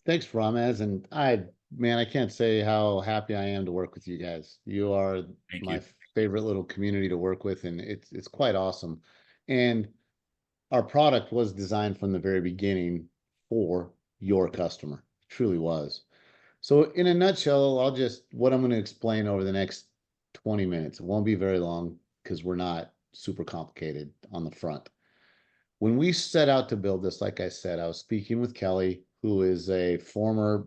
Thanks, Ramez. And man, I can't say how happy I am to work with you guys. You are Thank my you. favorite little community to work with, and it's quite awesome. And our product was designed from the very beginning for your customer. It truly was. So in a nutshell, what I'm going to explain over the next 20 minutes. It won't be very long because we're not super complicated on the front. When we set out to build this, like I said, I was speaking with Kelly, who is a former,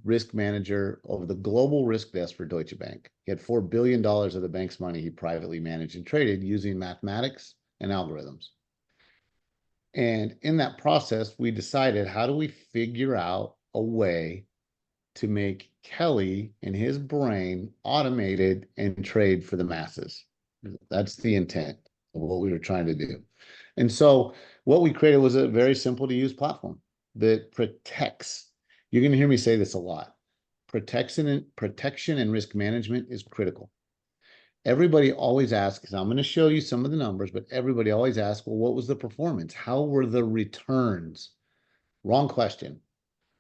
risk manager of the global risk desk for Deutsche Bank. He had $4 billion of the bank's money he privately managed and traded using mathematics and algorithms. And in that process, we decided, how do we figure out a way to make Kelly and his brain automated and trade for the masses? That's the intent of what we were trying to do. And so what we created was a very simple to use platform that protects. You're going to hear me say this a lot. Protection and risk management is critical. Everybody always asks, I'm going to show you some of the numbers, but everybody always asks, well, what was the performance? How were the returns? Wrong question.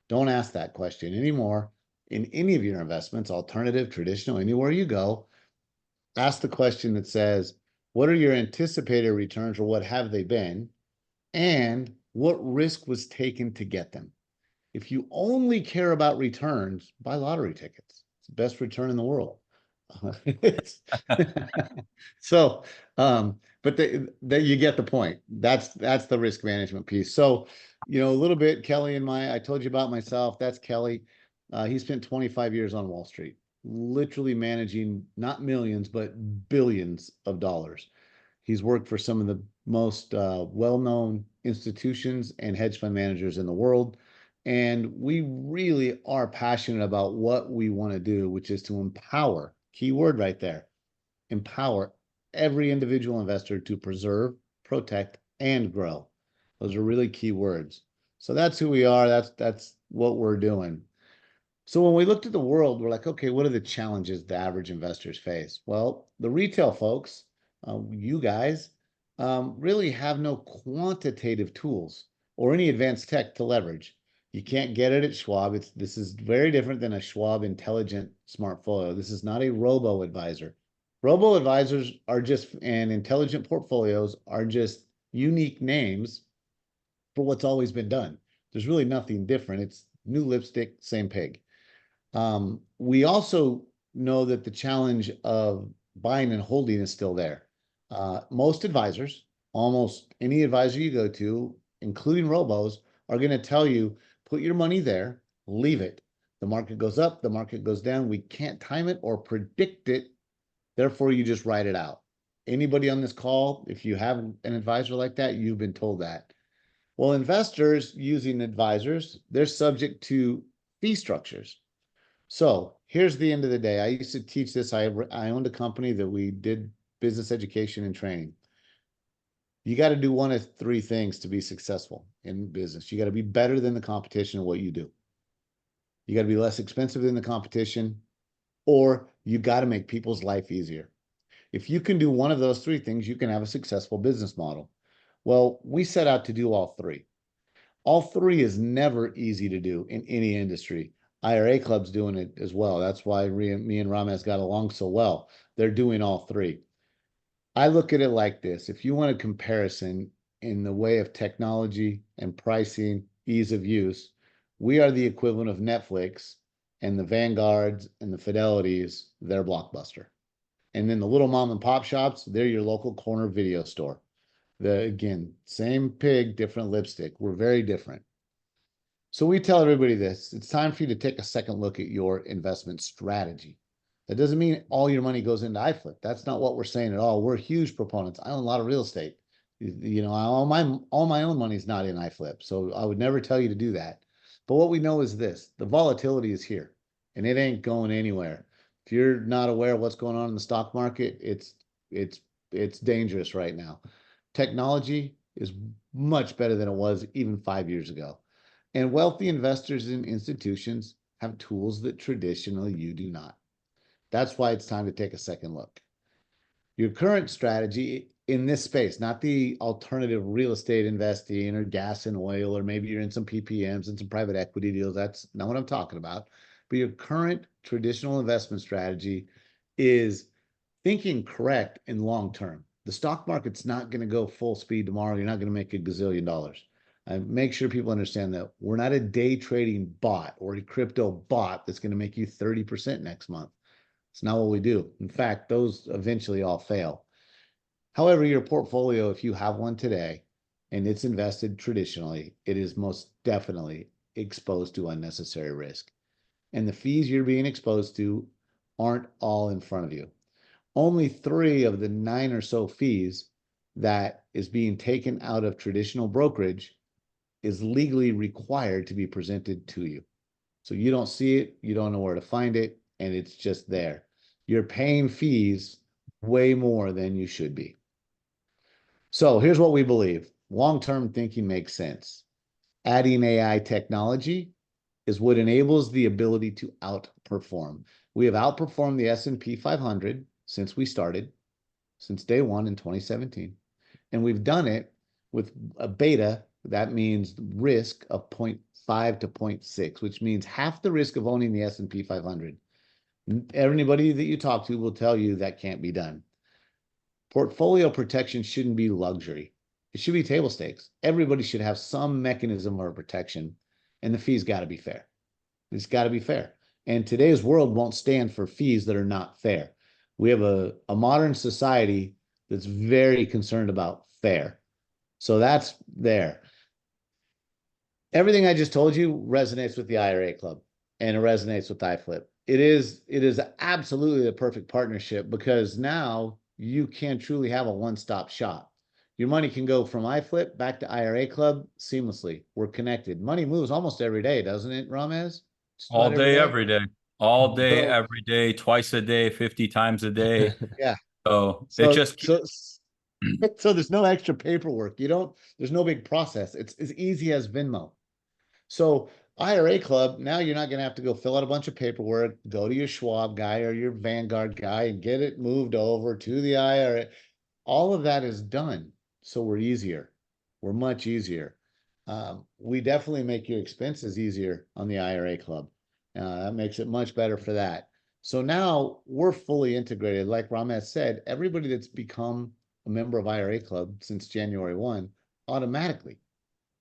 Don't ask that question anymore in any of your investments, alternative, traditional, anywhere you go. Ask the question that says, what are your anticipated returns, or what have they been? And what risk was taken to get them? If you only care about returns, buy lottery tickets. It's the best return in the world. so, but you get the point. That's the risk management piece. So, a little bit, Kelly and I told you about myself. That's Kelly. He spent 25 years on Wall Street, literally managing not millions, but billions of dollars. He's worked for some of the most well-known institutions and hedge fund managers in the world. And we really are passionate about what we want to do, which is to empower, key word right there, empower every individual investor to preserve, protect, and grow. Those are really key words. So that's who we are. That's what we're doing. So when we looked at the world, we're like, okay, what are the challenges the average investors face? Well, the retail folks, you guys, really have no quantitative tools or any advanced tech to leverage. You can't get it at Schwab. This is very different than a Schwab intelligent smartfolio. This is not a robo advisor. Robo advisors are just, and intelligent portfolios are just unique names for what's always been done. There's really nothing different. It's new lipstick, same pig. We also know that the challenge of buying and holding is still there. Most advisors, almost any advisor you go to, including robos, are going to tell you, put your money there, leave it. The market goes up, the market goes down. We can't time it or predict it. Therefore, you just ride it out. Anybody on this call, if you have an advisor like that, you've been told that. Well, investors using advisors, they're subject to fee structures. So here's the end of the day. I used to teach this. I owned a company that we did business education and training. You got to do one of three things to be successful in business. You got to be better than the competition at what you do. You got to be less expensive than the competition, or you got to make people's life easier. If you can do one of those three things, you can have a successful business model. Well, we set out to do all three. All three is never easy to do in any industry. IRA Club's doing it as well. That's why me and Ramez got along so well. They're doing all three. I look at it like this. If you want a comparison in the way of technology and pricing, ease of use, we are the equivalent of Netflix, and the Vanguards and the Fidelities, they're Blockbuster. And then the little mom and pop shops, they're your local corner video store. Again, same pig, different lipstick. We're very different. So we tell everybody this: it's time for you to take a second look at your investment strategy. That doesn't mean all your money goes into iFlip. That's not what we're saying at all. We're huge proponents. I own a lot of real estate. All my own money is not in iFlip. So I would never tell you to do that. But what we know is this: the volatility is here and it ain't going anywhere. If you're not aware of what's going on in the stock market, it's dangerous right now. Technology is much better than it was even 5 years ago. And wealthy investors and institutions have tools that traditionally you do not. That's why it's time to take a second look. Your current strategy in this space, not the alternative real estate investing or gas and oil, or maybe you're in some PPMs and some private equity deals. That's not what I'm talking about. But your current traditional investment strategy is thinking correct in long term. The stock market's not going to go full speed tomorrow. You're not going to make a gazillion dollars. I make sure people understand that we're not a day trading bot or a crypto bot that's going to make you 30% next month. It's not what we do. In fact, those eventually all fail. However, your portfolio, if you have one today and it's invested traditionally, it is most definitely exposed to unnecessary risk. And the fees you're being exposed to aren't all in front of you. Only 3 of the 9 or so fees that is being taken out of traditional brokerage is legally required to be presented to you. So you don't see it, you don't know where to find it, and it's just there. You're paying fees way more than you should be. So here's what we believe. Long-term thinking makes sense. Adding AI technology is what enables the ability to outperform. We have outperformed the S&P 500 since we started, since day one in 2017. And we've done it with a beta, that means risk of 0.5 to 0.6, which means half the risk of owning the S&P 500. Everybody that you talk to will tell you that can't be done. Portfolio protection shouldn't be luxury. It should be table stakes. Everybody should have some mechanism of protection, and the fees got to be fair. It's got to be fair. And today's world won't stand for fees that are not fair. We have a modern society that's very concerned about fair. So that's there. Everything I just told you resonates with the IRA Club, and it resonates with iFlip. It is absolutely the perfect partnership, because now you can truly have a one-stop shop. Your money can go from iFlip back to IRA Club seamlessly. We're connected. Money moves almost every day, doesn't it, Ramez? Just All about every day, day. every day. All day, So every day, twice a day, 50 times a day. yeah. So it So just so so there's no extra paperwork. There's no big process. It's as easy as Venmo. So IRA Club, now you're not going to have to go fill out a bunch of paperwork, go to your Schwab guy or your Vanguard guy and get it moved over to the IRA. All of that is done. So we're easier. We're much easier. We definitely make your expenses easier on the IRA Club. That makes it much better for that. So now we're fully integrated. Like Ramesh said, everybody that's become a member of IRA Club since January 1 automatically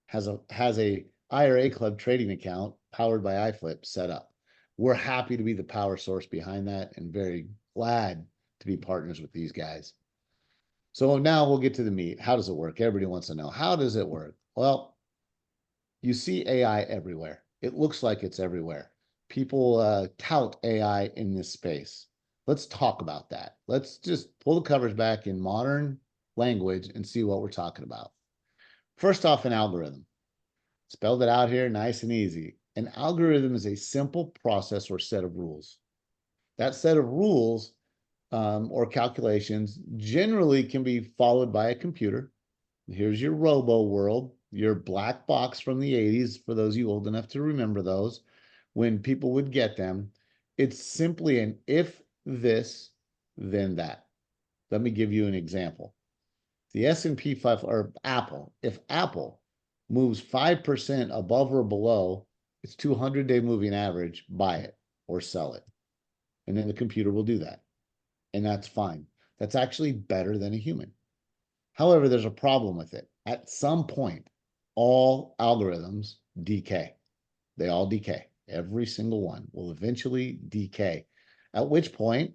has a IRA Club trading account powered by iFlip set up. We're happy to be the power source behind that and very glad to be partners with these guys. So now we'll get to the meat. How does it work? Everybody wants to know, how does it work? Well, you see AI everywhere. It looks like it's everywhere. People tout AI in this space. Let's talk about that. Let's just pull the covers back in modern language and see what we're talking about. First off, an algorithm. Spelled it out here nice and easy. An algorithm is a simple process or set of rules. That set of rules or calculations generally can be followed by a computer. Here's your robo world, your black box from the 80s, for those of you old enough to remember those, when people would get them. It's simply an if this, then that. Let me give you an example. The S&P 5 or Apple, if Apple moves 5% above or below its 200-day moving average, buy it or sell it. And then the computer will do that. And that's fine. That's actually better than a human. However, there's a problem with it. At some point, all algorithms decay. They all decay. Every single one will eventually decay. At which point,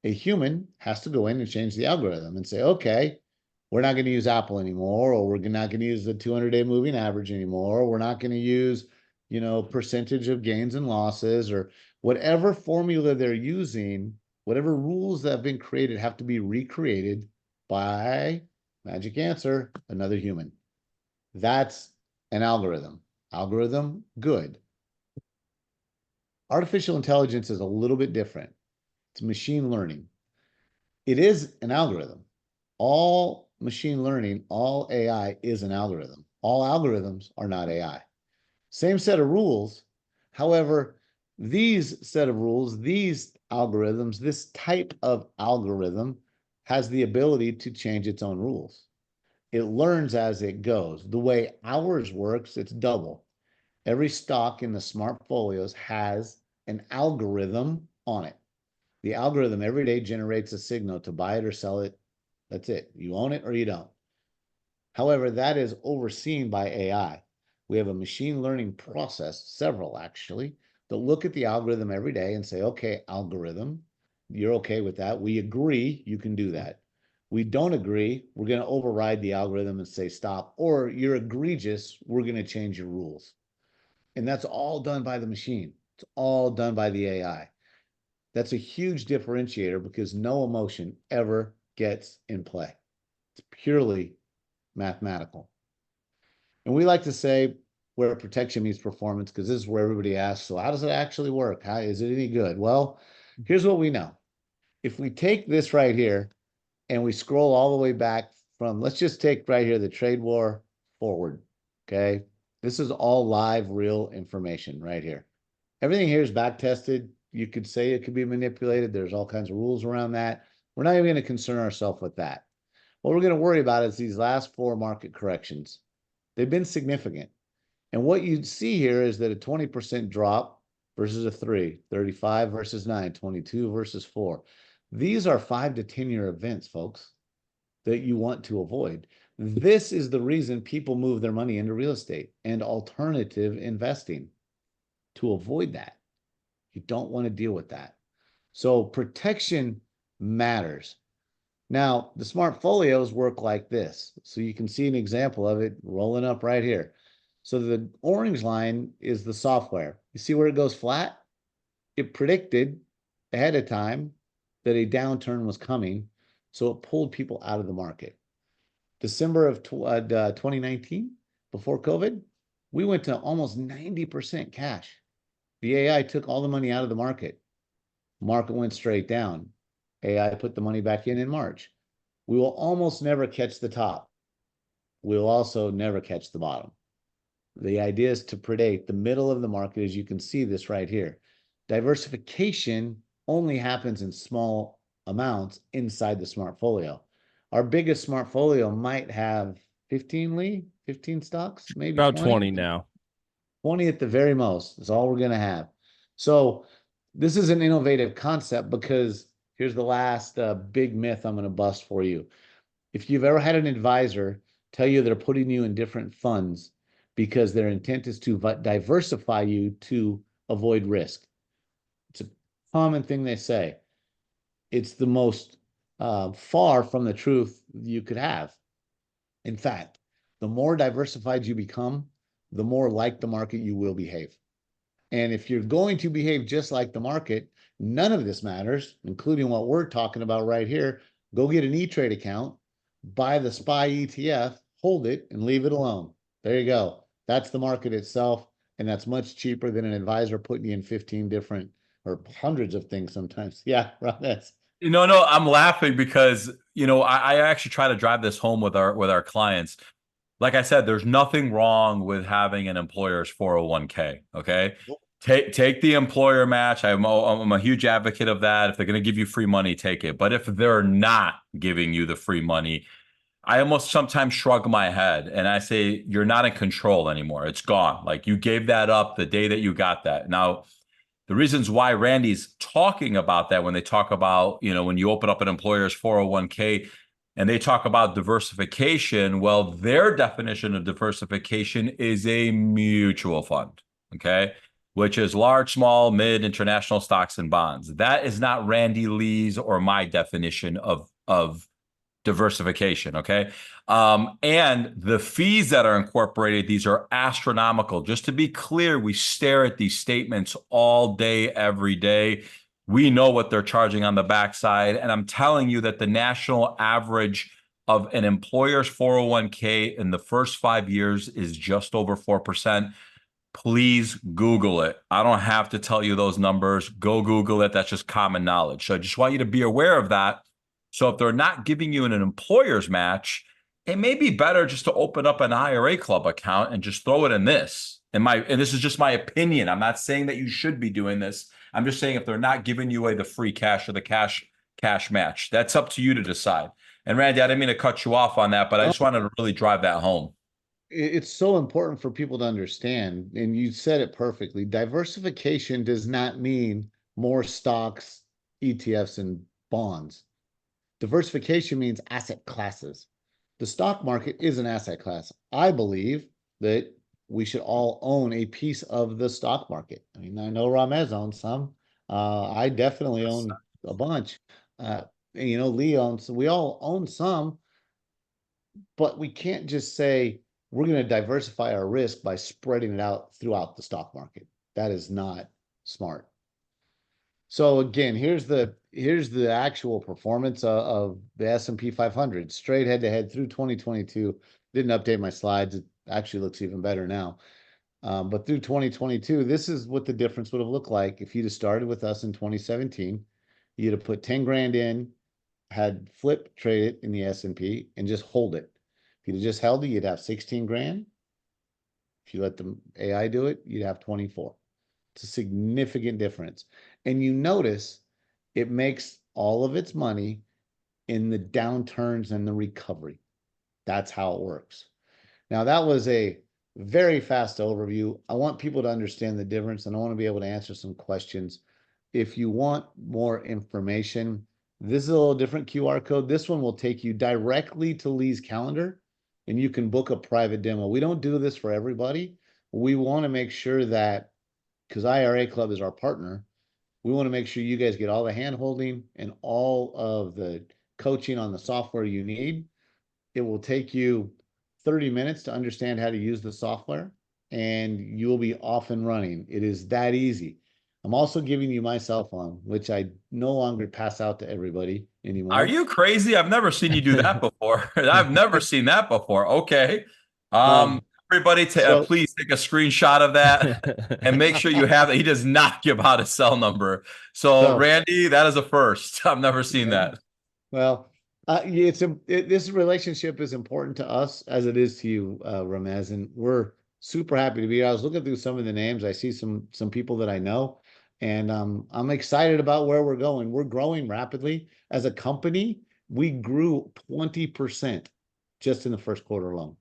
a human has to go in and change the algorithm and say, okay, we're not going to use Apple anymore, or we're not going to use the 200-day moving average anymore. We're not going to use, percentage of gains and losses, or whatever formula they're using. Whatever rules that have been created have to be recreated by, magic answer, another human. That's an algorithm. Algorithm, good. Artificial intelligence is a little bit different. It's machine learning. It is an algorithm. All machine learning, all AI is an algorithm. All algorithms are not AI. Same set of rules. However, these set of rules, these algorithms, this type of algorithm has the ability to change its own rules. It learns as it goes. The way ours works, it's double. Every stock in the smart folios has an algorithm on it. The algorithm every day generates a signal to buy it or sell it. That's it. You own it or you don't. However, that is overseen by AI. We have a machine learning process, several actually, that look at the algorithm every day and say, okay, algorithm, you're okay with that. We agree you can do that. We don't agree, we're going to override the algorithm and say stop, or you're egregious, we're going to change your rules. And that's all done by the machine. It's all done by the AI. That's a huge differentiator because no emotion ever gets in play. It's purely mathematical. And we like to say where protection meets performance because this is where everybody asks, so how does it actually work? How is it any good? Well, here's what we know. If we take this right here and we scroll all the way back from, let's just take right here the trade war forward. Okay. This is all live, real information right here. Everything here is back tested. You could say it could be manipulated. There's all kinds of rules around that. We're not even going to concern ourselves with that. What we're going to worry about is these last 4 market corrections. They've been significant. And what you see here is that a 20% drop versus a 3, 35 versus 9, 22 versus 4. These are 5 to 10-year events, folks, that you want to avoid. This is the reason people move their money into real estate and alternative investing, to avoid that. You don't want to deal with that. So protection matters. Now, the smart folios work like this. So you can see an example of it rolling up right here. So the orange line is the software. You see where it goes flat? It predicted ahead of time that a downturn was coming. So it pulled people out of the market. December of 2019, before COVID, we went to almost 90% cash. The AI took all the money out of the market. Market went straight down. AI put the money back in March. We will almost never catch the top. We'll also never catch the bottom. The idea is to predict the middle of the market, as you can see this right here. Diversification only happens in small amounts inside the smart folio. Our biggest smart folio might have 15 stocks, maybe About 20. 20 now. 20 at the very most is all we're going to have. So this is an innovative concept because here's the last big myth I'm going to bust for you. If you've ever had an advisor tell you they're putting you in different funds because their intent is to diversify you to avoid risk, it's a common thing they say. It's the most far from the truth you could have. In fact, the more diversified you become, the more like the market you will behave. And if you're going to behave just like the market, none of this matters, including what we're talking about right here. Go get an E-Trade account, buy the SPY ETF, hold it, and leave it alone. There you go. That's the market itself, and that's much cheaper than an advisor putting you in 15 different or hundreds of things sometimes. Yeah, Rob, No, I'm laughing because, I actually try to drive this home with our clients. Like I said, there's nothing wrong with having an employer's 401k. Okay. Take the employer match. I'm a huge advocate of that. If they're going to give you free money, take it. But if they're not giving you the free money, I almost sometimes shrug my head and I say, you're not in control anymore. It's gone. Like you gave that up the day that you got that. Now, the reasons why Randy's talking about that when they talk about, when you open up an employer's 401k and they talk about diversification, well, their definition of diversification is a mutual fund, okay, which is large, small, mid, international stocks and bonds. That is not Randy Lee's or my definition of diversification. Okay. And the fees that are incorporated, these are astronomical. Just to be clear, we stare at these statements all day, every day. We know what they're charging on the backside. And I'm telling you that the national average of an employer's 401k in the first 5 years is just over 4%. Please Google it. I don't have to tell you those numbers. Go Google it. That's just common knowledge. So I just want you to be aware of that. So if they're not giving you an employer's match, it may be better just to open up an IRA club account and just throw it in this. And this is just my opinion. I'm not saying that you should be doing this. I'm just saying if they're not giving you the free cash or the cash cash match. That's up to you to decide. And Randy, I didn't mean to cut you off on that, but I just wanted to really drive that home. It's so important for people to understand, and you said it perfectly. Diversification does not mean more stocks, ETFs, and bonds. Diversification means asset classes. The stock market is an asset class. I believe that we should all own a piece of the stock market. I mean, I know Ramez owns some. I definitely own a bunch. Lee owns, we all own some, but we can't just say we're going to diversify our risk by spreading it out throughout the stock market. That is not smart. So again, here's the actual performance of the S&P 500 straight head to head through 2022. Didn't update my slides. It actually looks even better now. But through 2022, this is what the difference would have looked like if you'd have started with us in 2017. You'd have put 10 grand in, had flip trade it in the S&P and just hold it. If you'd have just held it, you'd have 16 grand. If you let the AI do it, you'd have 24. It's a significant difference. And you notice it makes all of its money in the downturns and the recovery. That's how it works. Now, that was a very fast overview. I want people to understand the difference, and I want to be able to answer some questions. If you want more information, this is a little different QR code. This one will take you directly to Lee's calendar, and you can book a private demo. We don't do this for everybody. We want to make sure that, because IRA Club is our partner, we want to make sure you guys get all the hand holding and all of the coaching on the software you need. It will take you 30 minutes to understand how to use the software, and you'll be off and running. It is that easy. I'm also giving you my cell phone, which I no longer pass out to everybody anymore. Are you crazy? I've never seen you do that before. I've never seen that before. Okay. Everybody, please take a screenshot of that and make sure you have it. He does not give out his cell number. So, Randy, that is a first. I've never seen that. Well, this relationship is important to us as it is to you, Ramez, and we're super happy to be here. I was looking through some of the names. I see some people that I know, and I'm excited about where we're going. We're growing rapidly as a company. We grew 20% just in the first quarter alone,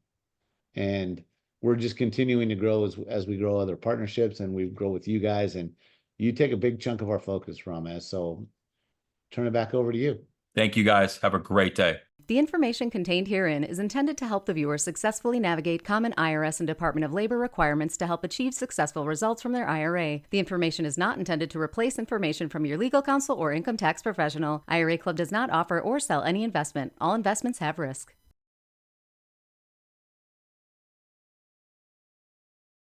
and we're just continuing to grow as we grow other partnerships and we grow with you guys. And you take a big chunk of our focus, Ramez. So turn it back over to you. Thank you, guys. Have a great day. The information contained herein is intended to help the viewer successfully navigate common IRS and Department of Labor requirements to help achieve successful results from their IRA. The information is not intended to replace information from your legal counsel or income tax professional. IRA Club does not offer or sell any investment. All investments have risk.